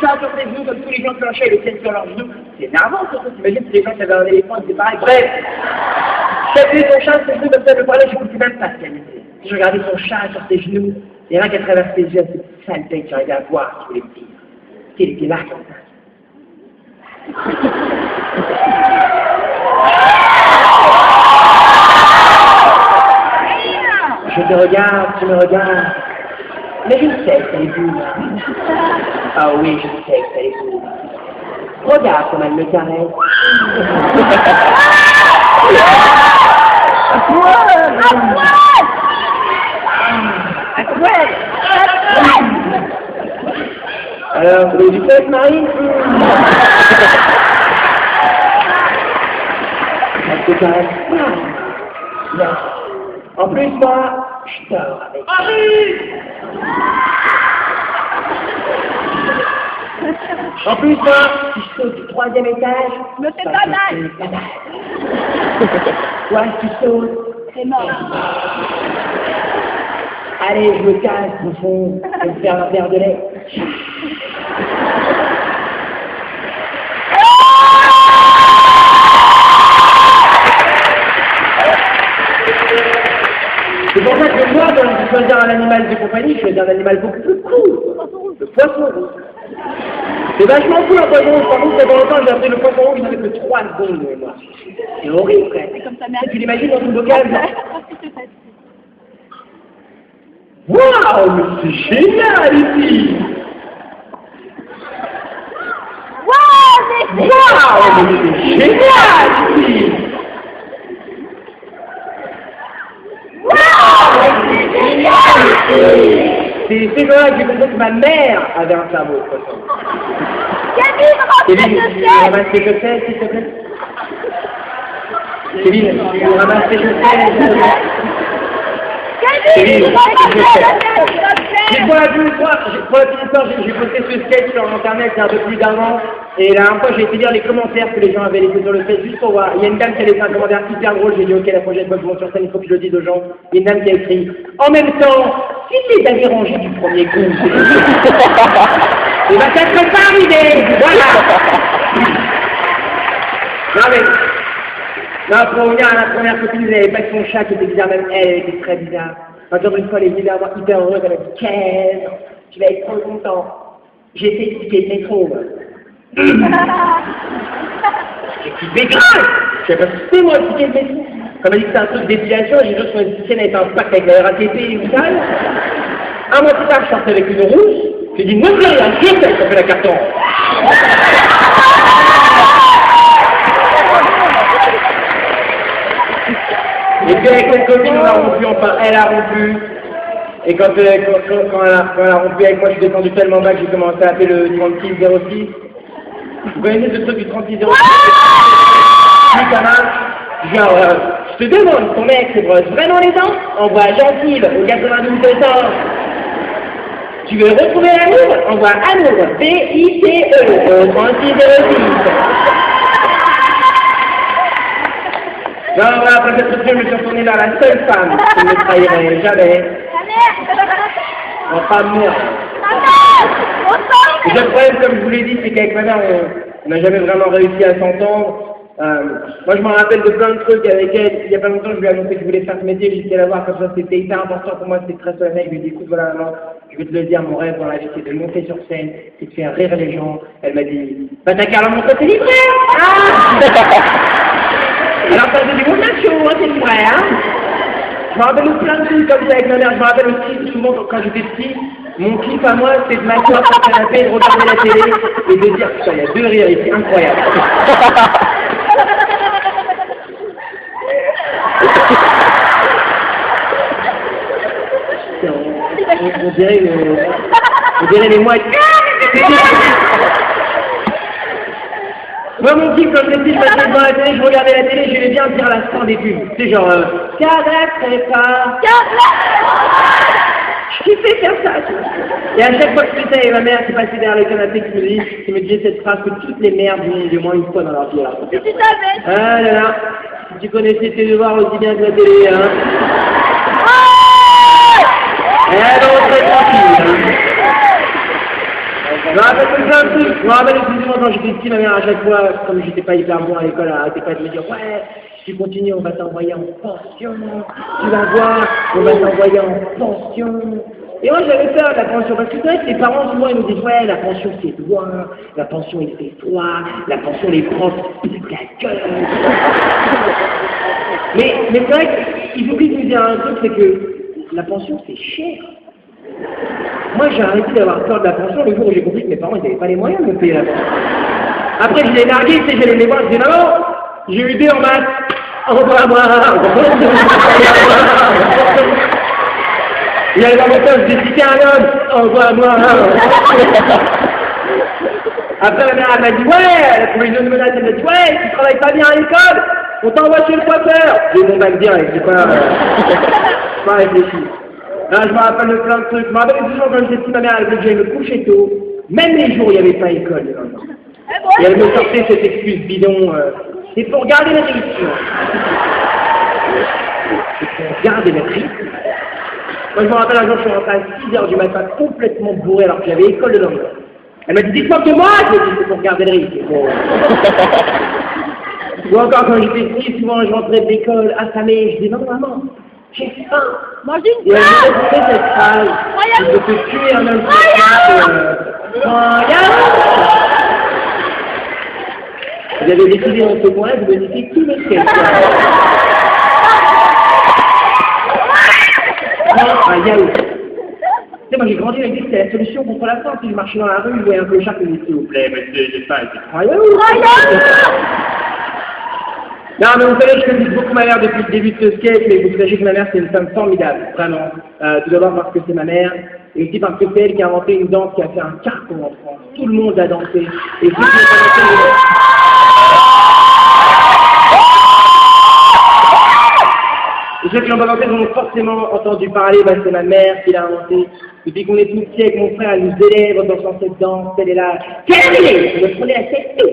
chat sur ses genoux comme tous les gens planchaient et le tiennent sur leurs genoux. C'est énervant, surtout, t'imagines si les gens qui avaient un éléphant, c'est pareil. Bref, j'ai vu son chat sur ses genoux comme ça, je parlais, j'écoutais même pas ce qu'elle disait. Je regardais son chat sur ses genoux, et rien qu'à travers ses yeux, cette saleté que j'arrivais à voir ce qu'il voulait me dire. Il était là comme ça. Je te regarde, tu me regardes. Mais je sais que ça est vous. Ah oui, je sais que ça est vous. Regarde comme elle me caresse. Alors, vous voulez du fait, Marie? Elle te caresse. Bien. En plus, moi, je dors avec elle. En plus, moi, si je saute du 3e étage, me fais pas mal. Toi, si tu sautes, C'est mort. allez, je me casse, au fond, je vais me faire un verre de lait. C'est pour ça que moi, quand je choisis un animal de compagnie, je choisis un animal beaucoup plus cool. Le poisson rouge. C'est vachement cool un poisson rouge. Par contre, pendant longtemps, j'ai appris le poisson rouge, il n'avait que 3 secondes de mémoire. C'est horrible, frère. C'est comme ta mère. Tu l'imagines dans ton bocal? Waouh, mais c'est génial ici! Waouh, mais c'est génial ici! C'est vrai que j'ai compris que ma mère avait un cerveau, de toute façon. Kevin, tu ramasses tes chaussettes, s'il te plaît? Kevin, tu ramasses tes chaussettes, s'il te plaît? Kevin, tes chaussettes. Pour la petite histoire, j'ai posté ce sketch sur internet il y a un peu plus d'un an, et la dernière fois j'ai été lire les commentaires que les gens avaient laissés sur le fait juste pour voir. Il y a une dame qui a laissé un commentaire hyper drôle, j'ai dit ok, la prochaine fois que je monte sur scène, il faut que je le dise aux gens. Il y a une dame qui a écrit en même temps, si les amis rangés du premier coup, et bah ça serait pas arrivé, voilà. Non mais, non, pour revenir à la première copine, vous n'avez pas que son chat qui était bizarre, même elle était très bizarre. Par exemple, une fois, elle est venue vers moi hyper heureuse, elle m'a dit Kev, tu vas être trop content. J'ai fait expliquer le métro. J'ai dit mais grave. Je sais pas si c'était moi expliquer le métro. Quand elle m'a dit que c'était un truc d'épilation, j'ai dit que son esthéticienne était en pacte avec la RATP et tout ça. Un mois plus tard, je sortais avec une rousse. J'ai dit ne fais rien, je sais que ça fait la carton. Et puis avec cette copine, on a rompu, enfin elle a rompu. Et quand elle a rompu avec moi, je suis descendu tellement bas que j'ai commencé à appeler le 3606. Vous connaissez ce truc du 3606? Oui, ça marche. Genre, je te demande, ton mec se brosse vraiment les dents, envoie Gentil au 92 ans. Tu veux retrouver l'amour? Envoie amour, B-I-T-E, au 3606. Non, voilà, après cette structure, je me suis retourné vers la seule femme qui ne me trahirait jamais. Enfin, moi. Le seul problème, comme je vous l'ai dit, c'est qu'avec ma mère, on n'a jamais vraiment réussi à s'entendre. Moi, je me rappelle de plein de trucs avec elle. Il y a pas longtemps, je lui ai annoncé que je voulais faire ce métier, j'ai essayé de la voir comme ça, c'était hyper important pour moi, c'était très solennel. Je lui ai dit, écoute, voilà, maman, je vais te le dire, mon rêve dans la vie, c'est de monter sur scène, c'est de faire rire les gens. Elle m'a dit, bah t'as qu'à leur montrer tes livrets, hein. Alors ça faisait du bon show, hein, c'est vrai, hein. Je me rappelle aussi plein de trucs comme ça avec ma mère. Je me rappelle aussi, souvent, quand j'étais petit, mon kiff à moi, c'est de m'asseoir sur le canapé, de regarder la télé et de dire, putain, il y a 2 rires ici, incroyable. On dirait les mouettes. Moi, mon kiff, quand j'étais petit, je m'asseyais devant la télé, je regardais la télé, j'aimais bien dire la fin des pubs. C'est genre, qu'adresserait pas. Je kiffais faire ça, tu vois. Et à chaque fois que je faisais ça, et ma mère qui passait derrière le canapé qui me disait cette phrase que toutes les mères disent au moins une fois dans leur vie. Si tu savais. Ah là là, si tu connaissais tes devoirs aussi bien que la télé, hein. Eh ben, on serait tranquille, hein. Je me rappelle plein de trucs. Je me rappelle effectivement quand j'étais petit, ma mère à chaque fois, comme j'étais pas hyper bon à l'école, elle arrêtait pas de me dire ouais, si tu continues, on va t'envoyer en pension. Tu vas voir, on va t'envoyer en pension. Et moi j'avais peur de la pension, parce que c'est vrai que les parents souvent ils nous disent ouais, la pension c'est loin, la pension il fait froid, la pension les profs ils se la gueule. Mais c'est vrai qu'il faut qu'ils nous disent un truc, c'est que la pension c'est cher. Moi j'ai arrêté d'avoir peur de la pension le jour où j'ai compris que mes parents ils n'avaient pas les moyens de me payer la pension. Après je l'ai largué, tu sais, j'allais les voir, je disais maman, j'ai eu 2 en maths, envoie-moi. Il allait dans mon poste, je disais, un homme, envoie-moi. Après, ma mère, elle m'a dit, ouais, elle a trouvé une autre menace, elle m'a dit, ouais, tu travailles pas bien à l'école, on t'envoie chez le coiffeur. J'ai mon bac direct, j'ai pas réfléchi. Là, je me rappelle de plein de trucs. Je me rappelle toujours quand j'étais petit, ma mère, elle voulait que j'aille me coucher tôt, même les jours où il n'y avait pas école. Et elle me sortait cette excuse bidon, c'est pour garder le rythme. C'est pour garder le rythme. Moi, je me rappelle un jour, je suis rentré à 6h du matin, complètement bourré, alors que j'avais école le lendemain. Elle m'a dit, dites-moi que moi, je lui ai dit, c'est pour garder le rythme. Bon. Ou encore, quand j'étais petit, souvent, je rentrais de l'école affamé, je dis, non, maman, j'ai faim. Mange une Et elle phrase. me disait cette phrase, je peux te tuer en un J'avais décidé en ce point, je me disais, qui me fait un yaourt. Tu sais, moi j'ai grandi avec c'était la solution contre la faim. Si je marchais dans la rue, je voyais un clochard qui me disait, s'il vous plaît, monsieur, j'ai faim, c'est un yaourt. Non, mais vous savez, je félicite beaucoup ma mère depuis le début de ce sketch, mais vous sachez que ma mère, c'est une femme formidable, vraiment. Tout d'abord parce que c'est ma mère, et aussi parce que c'est elle qui a inventé une danse qui a fait un carton en France. Tout le monde a dansé. Et ceux qui ont dansé, ceux qui l'ont pas dansé, ont forcément entendu parler, bah, c'est ma mère qui l'a inventé. Depuis qu'on est tout petit avec mon frère, elle nous élève dans cette danse, elle est là. Terminé! Je me prenais la tête toute.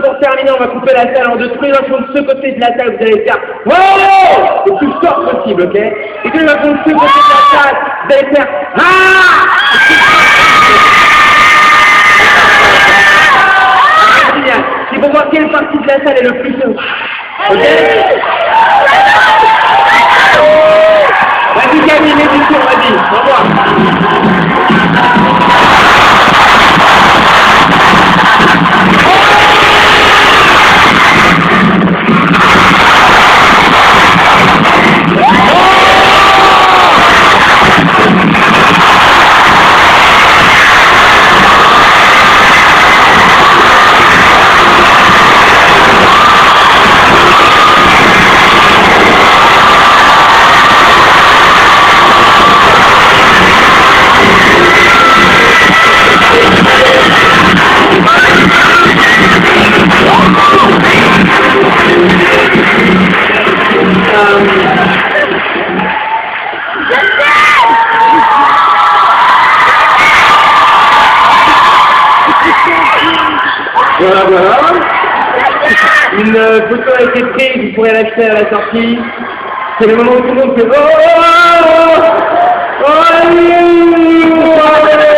Pour terminer, on va couper la salle en deux. Tous les enfants de ce côté de la salle, vous allez faire oh le plus fort possible, ok? Et tous les enfants de ce côté de la salle, vous allez faire ah. Génial. C'est pour voir quelle partie de la salle est le plus ok? Vas-y Camille, mets du son, vas-y, au revoir. Voilà. Une photo a été prise, vous pourrez l'acheter à la sortie. C'est le moment où tout le monde fait oh, oh, oh, oh, oh, oh, oh, oh, oh, oh, oh, oh, oh, oh, oh,